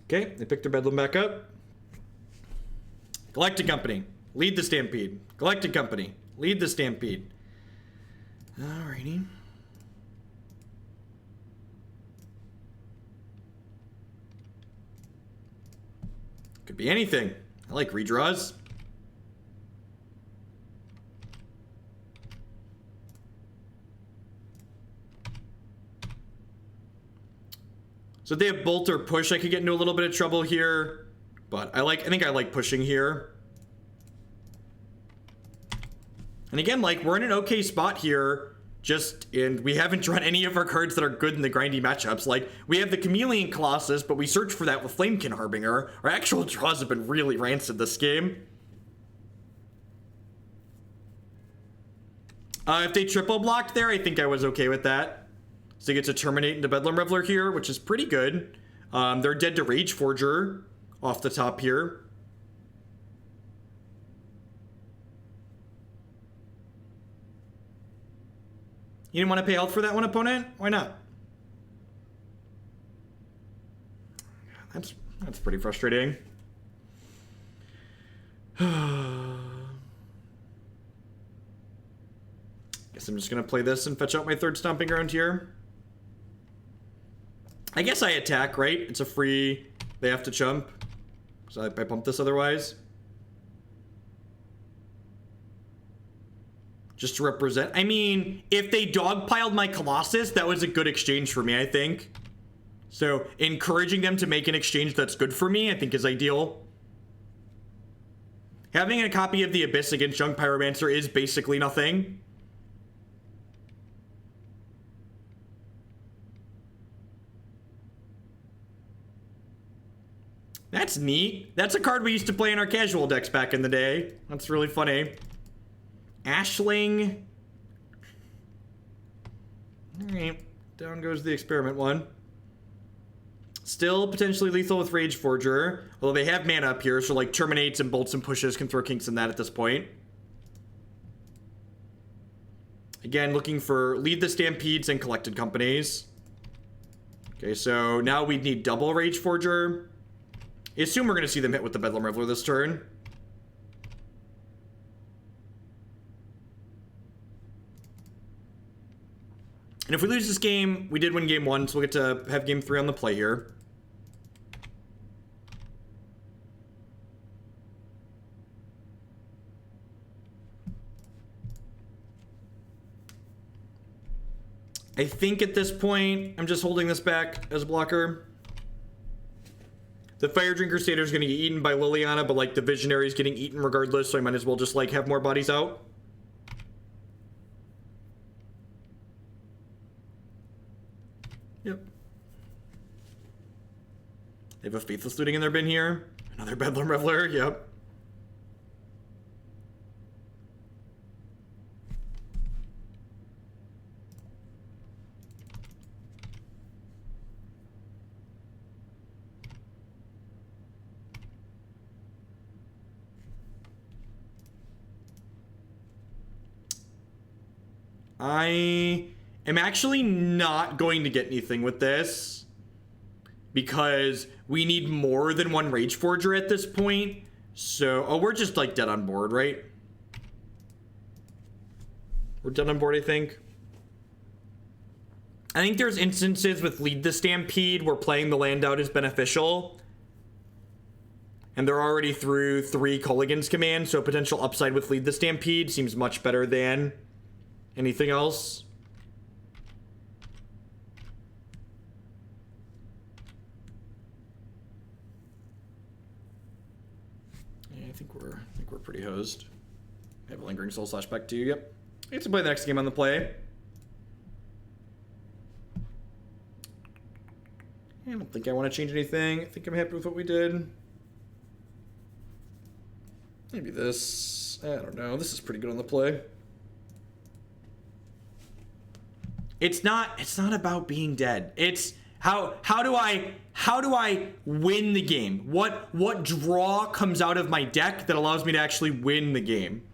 Okay, they picked their bedlam back up. Collected Company, Lead the Stampede. Collected Company, Lead the Stampede. Alrighty. Could be anything. I like redraws. So if they have Bolt or Push, I could get into a little bit of trouble here. But I think I like pushing here. And again, like, we're in an okay spot here. And we haven't drawn any of our cards that are good in the grindy matchups. Like, we have the Chameleon Colossus, but we searched for that with Flamekin Harbinger. Our actual draws have been really rancid this game. If they triple blocked there, I think I was okay with that. So they get to terminate into Bedlam Reveler here, which is pretty good. They're dead to Rage Forger off the top here. You didn't want to pay health for that one, opponent? Why not? That's pretty frustrating. Guess I'm just going to play this and fetch out my third Stomping Ground here. I guess I attack, right? It's a free... They have to jump. So I pump this otherwise. Just to represent. I mean, if they dogpiled my Colossus, that was a good exchange for me, I think. So encouraging them to make an exchange that's good for me, I think is ideal. Having a copy of the Abyss against Young Pyromancer is basically nothing. That's neat. That's a card we used to play in our casual decks back in the day. That's really funny. Ashling. Alright, down goes the experiment one. Still potentially lethal with Rage Forger. Although they have mana up here, so like terminates and bolts and pushes can throw kinks in that at this point. Again, looking for Lead the Stampedes and Collected Companies. Okay, so now we'd need double Rage Forger. I assume we're going to see them hit with the Bedlam Reveler this turn. And if we lose this game, we did win game 1, so we'll get to have game 3 on the play here. I think at this point, I'm just holding this back as a blocker. The Firedrinker Satyr is going to get eaten by Liliana, but like the Visionary is getting eaten regardless, so I might as well just like have more bodies out. Yep. They have a Faithless Looting in their bin here. Another Bedlam Reveler, yep. I am actually not going to get anything with this because we need more than one Rage Forger at this point. So, oh, we're just like dead on board, right? We're dead on board, I think. I think there's instances with Lead the Stampede where playing the land out is beneficial. And they're already through 3 Culligan's command, so potential upside with Lead the Stampede seems much better than anything else. Yeah, I think we're pretty hosed. I have a Lingering Soul /back 2, yep. I get to play the next game on the play. I don't think I want to change anything. I think I'm happy with what we did. Maybe this. I don't know. This is pretty good on the play. It's not about being dead. It's how do I win the game? What draw comes out of my deck that allows me to actually win the game?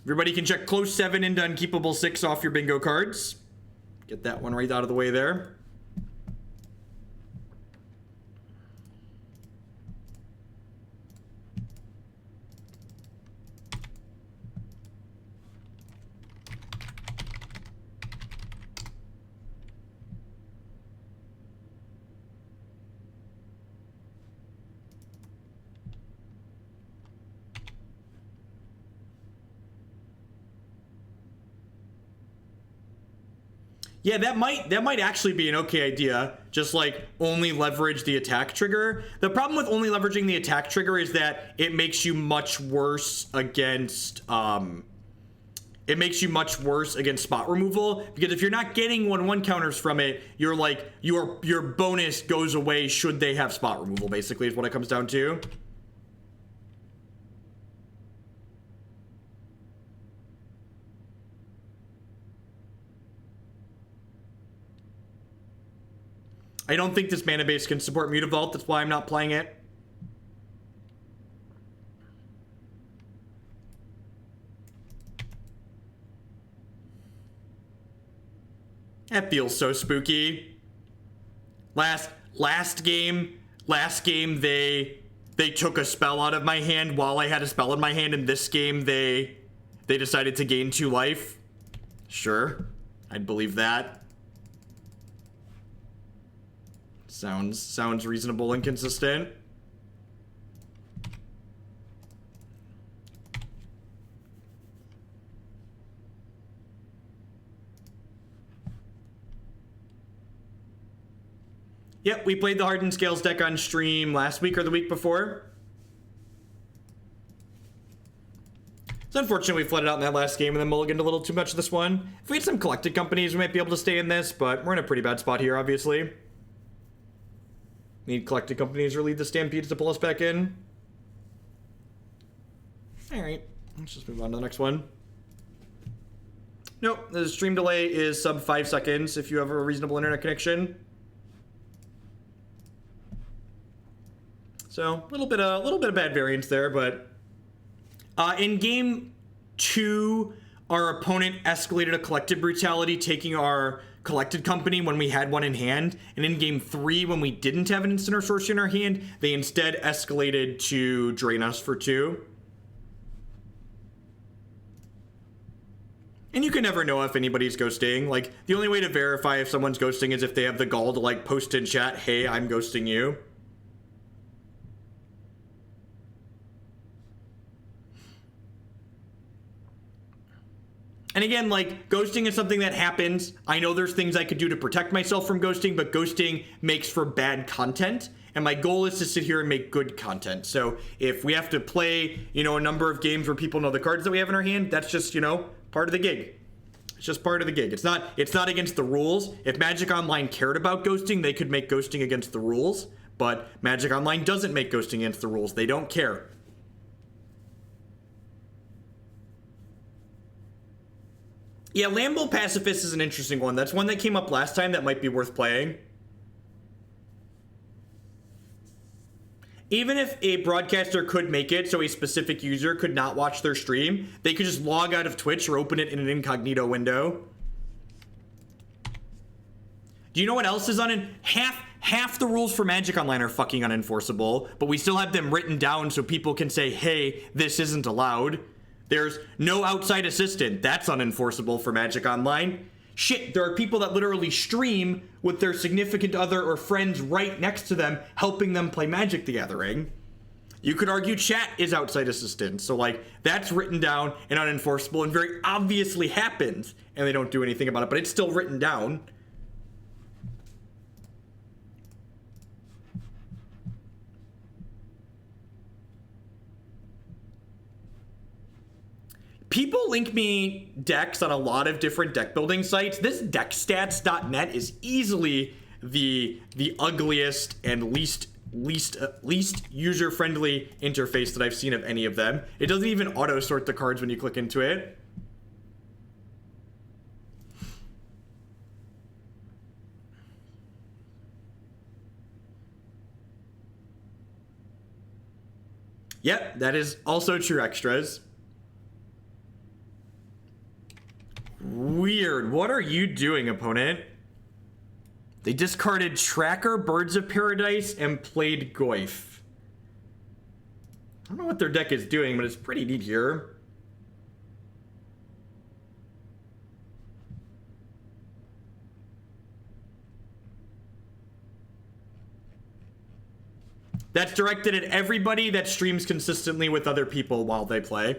Everybody can check close 7 into Unkeepable 6 off your bingo cards. Get that one right out of the way there. Yeah, that might actually be an okay idea. Just like only leverage the attack trigger. The problem with only leveraging the attack trigger is that it makes you much worse against spot removal, because if you're not getting 1/1 counters from it, you're like your bonus goes away should they have spot removal, basically is what it comes down to. I don't think this mana base can support Mutavault. That's why I'm not playing it. That feels so spooky. Last game they took a spell out of my hand while I had a spell in my hand, and this game they decided to gain 2 life. Sure, I'd believe that. Sounds reasonable and consistent. Yep, we played the Hardened Scales deck on stream last week or the week before. It's unfortunate we flooded out in that last game and then mulliganed a little too much this one. If we had some collected companies, we might be able to stay in this, but we're in a pretty bad spot here, obviously. Need collected companies or Lead the Stampede to pull us back in. Alright, let's just move on to the next one. Nope, the stream delay is sub 5 seconds if you have a reasonable internet connection. So, a little bit of bad variance there, but in game 2, our opponent escalated a collected brutality, taking our collected company when we had one in hand, and in game 3, when we didn't have an instant or sorcery in our hand, they instead escalated to drain us for 2. And you can never know if anybody's ghosting. Like, the only way to verify if someone's ghosting is if they have the gall to like post in chat, hey, I'm ghosting you. And again, like, ghosting is something that happens. I know there's things I could do to protect myself from ghosting, but ghosting makes for bad content. And my goal is to sit here and make good content. So if we have to play, you know, a number of games where people know the cards that we have in our hand, that's just, you know, part of the gig. It's just part of the gig. It's not against the rules. If Magic Online cared about ghosting, they could make ghosting against the rules. But Magic Online doesn't make ghosting against the rules. They don't care. Yeah, Lambo Pacifist is an interesting one. That's one that came up last time that might be worth playing. Even if a broadcaster could make it so a specific user could not watch their stream, they could just log out of Twitch or open it in an incognito window. Do you know what else is half the rules for Magic Online are fucking unenforceable, but we still have them written down so people can say, hey, this isn't allowed. There's no outside assistant. That's unenforceable for Magic Online. Shit, there are people that literally stream with their significant other or friends right next to them, helping them play Magic the Gathering. You could argue chat is outside assistance. So, like, that's written down and unenforceable and very obviously happens, and they don't do anything about it, but it's still written down. People link me decks on a lot of different deck building sites. This deckstats.net is easily the ugliest and least user-friendly interface that I've seen of any of them. It doesn't even auto-sort the cards when you click into it. Yep, that is also true, extras. Weird. What are you doing, opponent? They discarded Tracker, Birds of Paradise, and played Goyf. I don't know what their deck is doing, but it's pretty neat here. That's directed at everybody that streams consistently with other people while they play.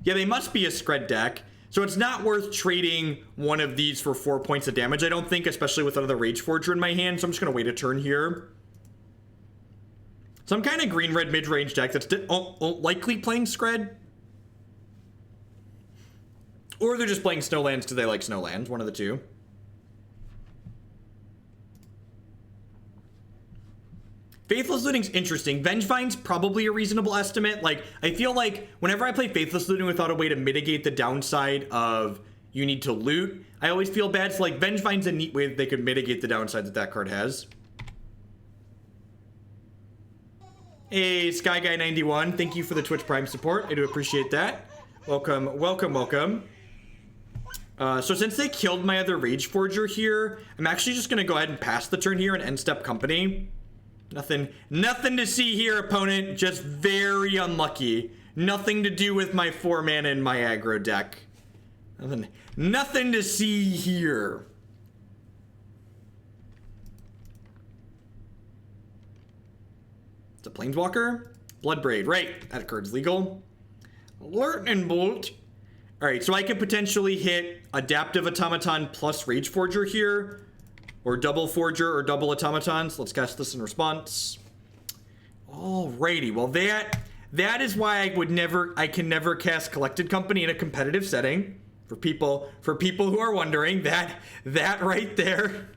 Yeah, they must be a Skred deck. So it's not worth trading one of these for 4 points of damage, I don't think, especially with another Rage Forger in my hand. So I'm just going to wait a turn here. Some kind of green-red mid-range deck that's likely playing Scred. Or they're just playing Snowlands because they like Snowlands, one of the two. Faithless Looting's interesting. Vengevine's probably a reasonable estimate. Like, I feel like whenever I play Faithless Looting without a way to mitigate the downside of you need to loot, I always feel bad. So, like, Vengevine's a neat way that they could mitigate the downside that that card has. Hey, Sky Guy 91, thank you for the Twitch Prime support. I do appreciate that. Welcome, welcome, welcome. So since they killed my other Rage Forger here, I'm actually just going to go ahead and pass the turn here and end step Company. Nothing to see here, opponent. Just very unlucky. Nothing to do with my 4 mana in my aggro deck. Nothing to see here. It's a Planeswalker. Bloodbraid, right. That card's legal. Lightning Bolt. Alright, so I could potentially hit Adaptive Automaton plus Rage Forger here. Or double Forger or double Automatons. Let's cast this in response. Alrighty, well that is why I can never cast Collected Company in a competitive setting. For people who are wondering, that right there.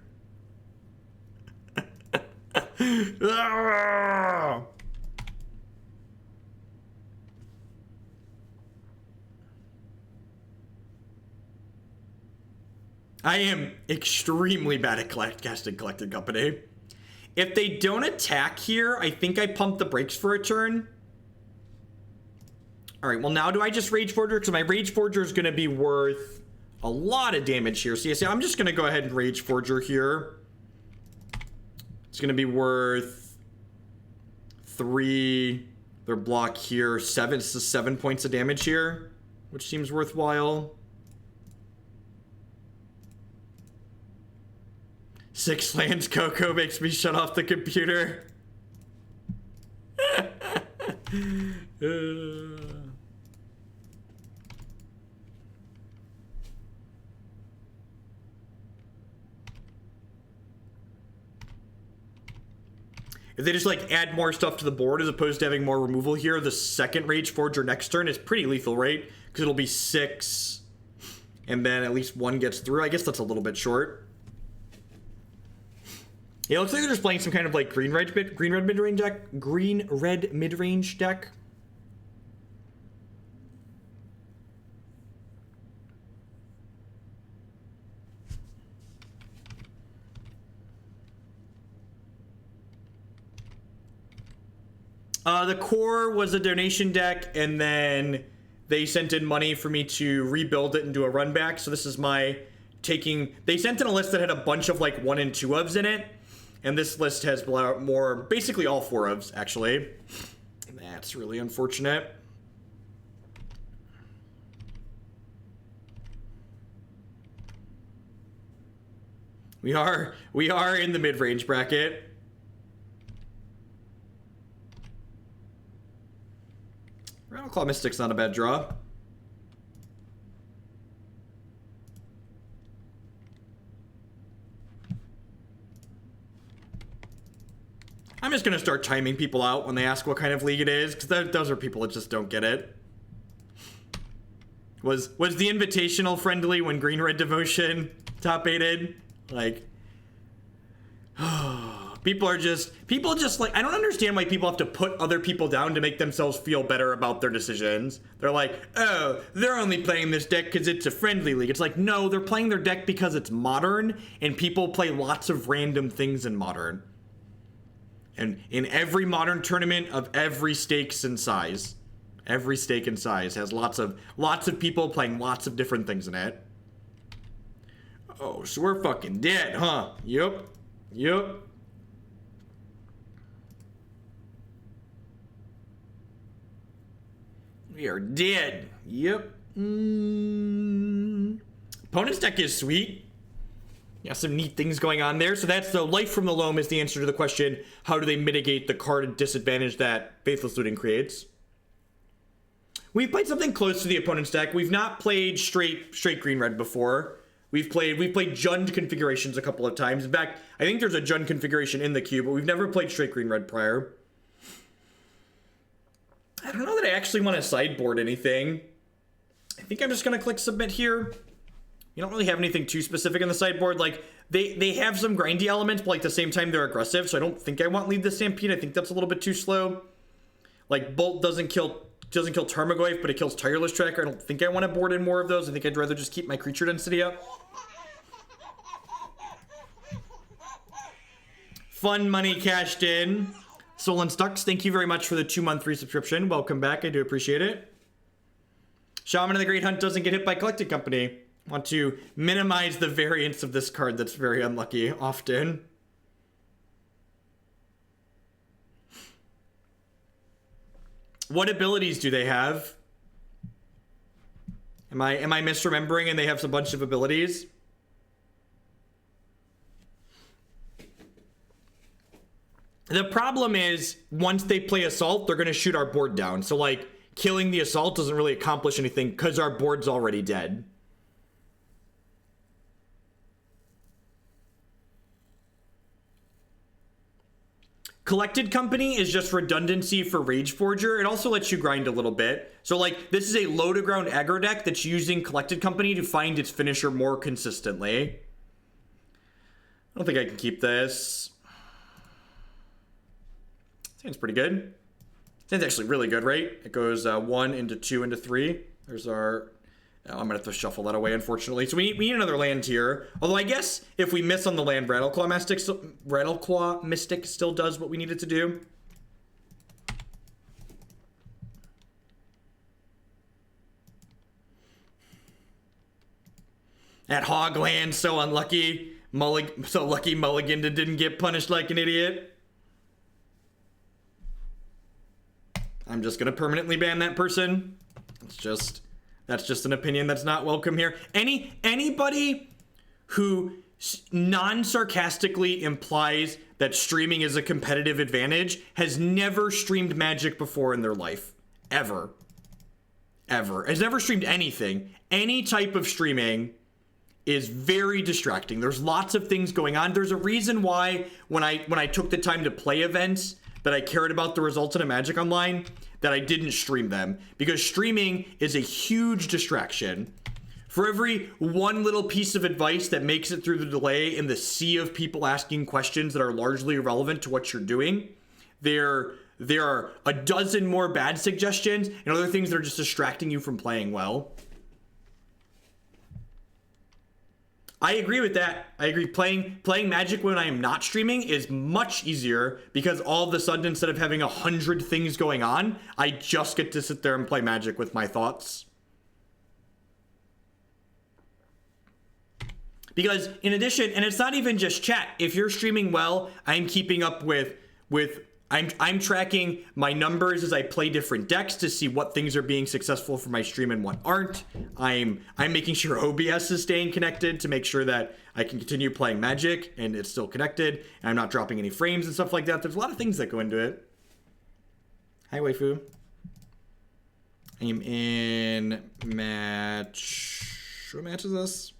I am extremely bad at casting Collected Company. If they don't attack here, I think I pump the brakes for a turn. Alright, well now do I just Rage Forger? Because my Rage Forger is going to be worth a lot of damage here. So yeah, I'm just going to go ahead and Rage Forger here. It's going to be worth 3. Their block here, 7 points of damage here, which seems worthwhile. 6 lands Coco makes me shut off the computer. If they just like add more stuff to the board as opposed to having more removal here, the second Rage Forger next turn is pretty lethal, right? Because it'll be 6, and then at least 1 gets through. I guess that's a little bit short. Yeah, it looks like they're just playing some kind of like green-red mid-range deck. Green-red mid-range deck. The core was a donation deck, and then they sent in money for me to rebuild it and do a run back. So this is my taking. They sent in a list that had a bunch of like 1 and 2 ofs in it. And this list has more, basically all 4 ofs, actually. That's really unfortunate. We are in the mid-range bracket. Rattleclaw Mystic's not a bad draw. I'm just going to start timing people out when they ask what kind of league it is, because those are people that just don't get it. Was the invitational friendly when Green Red Devotion top 8'd? Like, people just like, I don't understand why people have to put other people down to make themselves feel better about their decisions. They're like, oh, they're only playing this deck because it's a friendly league. It's like, no, they're playing their deck because it's modern, and people play lots of random things in modern. And in every modern tournament of every stakes and size, every stake and size has lots of people playing lots of different things in it. Oh, so we're fucking dead, huh? Yep. We are dead. Yep. Opponent's deck is sweet. Yeah, some neat things going on there. So that's the Life from the Loam is the answer to the question, how do they mitigate the card disadvantage that Faithless Looting creates? We've played something close to the opponent's deck. We've not played straight green-red before. We've played Jund configurations a couple of times. In fact, I think there's a Jund configuration in the queue, but we've never played straight green-red prior. I don't know that I actually want to sideboard anything. I think I'm just going to click submit here. You don't really have anything too specific in the sideboard. Like, they have some grindy elements, but like at the same time they're aggressive, so I don't think I want Lead the Stampede. I think that's a little bit too slow. Like, Bolt doesn't kill Tarmogoyf, but it kills Tireless Tracker. I don't think I want to board in more of those. I think I'd rather just keep my creature density up. Fun money cashed in. Soul and Stux, thank you very much for the 2-month resubscription. Welcome back. I do appreciate it. Shaman of the Great Hunt doesn't get hit by Collected Company. Want to minimize the variance of this card that's very unlucky often. What abilities do they have? Am I misremembering and they have a bunch of abilities? The problem is, once they play Assault, they're going to shoot our board down. So, like, killing the Assault doesn't really accomplish anything because our board's already dead. Collected Company is just redundancy for Rage Forger. It also lets you grind a little bit. So, like, this is a low-to-ground aggro deck that's using Collected Company to find its finisher more consistently. I don't think I can keep this. Sounds pretty good. Sounds actually really good, right? It goes 1 into 2 into 3. There's our... Oh, I'm going to have to shuffle that away, unfortunately. So we need another land here. Although I guess if we miss on the land, Rattleclaw Mystic still does what we need it to do. That hog land, so unlucky. So lucky Mulligan didn't get punished like an idiot. I'm just gonna permanently ban that person. That's just an opinion that's not welcome here. Anybody who non-sarcastically implies that streaming is a competitive advantage has never streamed Magic before in their life. Ever. Has never streamed anything. Any type of streaming is very distracting. There's lots of things going on. There's a reason why when I took the time to play events that I cared about the results in a Magic Online, that I didn't stream them. Because streaming is a huge distraction. For every one little piece of advice that makes it through the delay in the sea of people asking questions that are largely irrelevant to what you're doing, there are a dozen more bad suggestions and other things that are just distracting you from playing well. I agree with that. I agree. Playing Magic when I am not streaming is much easier because all of a sudden, instead of having 100 things going on, I just get to sit there and play Magic with my thoughts. Because in addition, and it's not even just chat, if you're streaming well, I'm keeping up I'm tracking my numbers as I play different decks to see what things are being successful for my stream and what aren't. I'm making sure OBS is staying connected to make sure that I can continue playing Magic and it's still connected and I'm not dropping any frames and stuff like that. There's a lot of things that go into it. Hi, waifu. I'm in match... What match is this?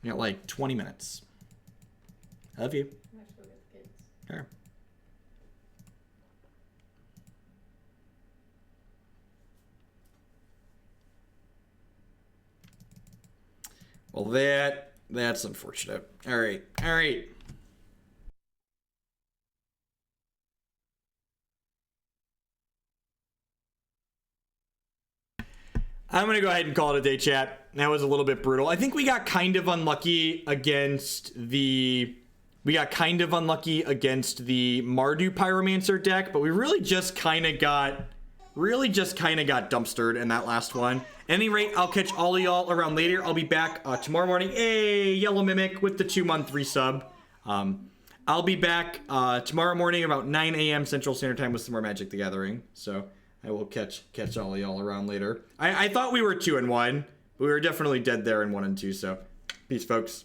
I got like 20 minutes. I love you. Here. Well, that's unfortunate. All right. I'm going to go ahead and call it a day, chat. That was a little bit brutal. I think we got kind of unlucky against the Mardu Pyromancer deck, but we really just kind of got dumpstered in that last one. At any rate, I'll catch all of y'all around later. I'll be back tomorrow morning. Hey, Yellow Mimic with the 2-month resub. I'll be back tomorrow morning about 9 a.m. Central Standard Time with some more Magic the Gathering. So I will catch all of y'all around later. I thought we were 2-1, but we were definitely dead there in 1 and 2. So peace, folks.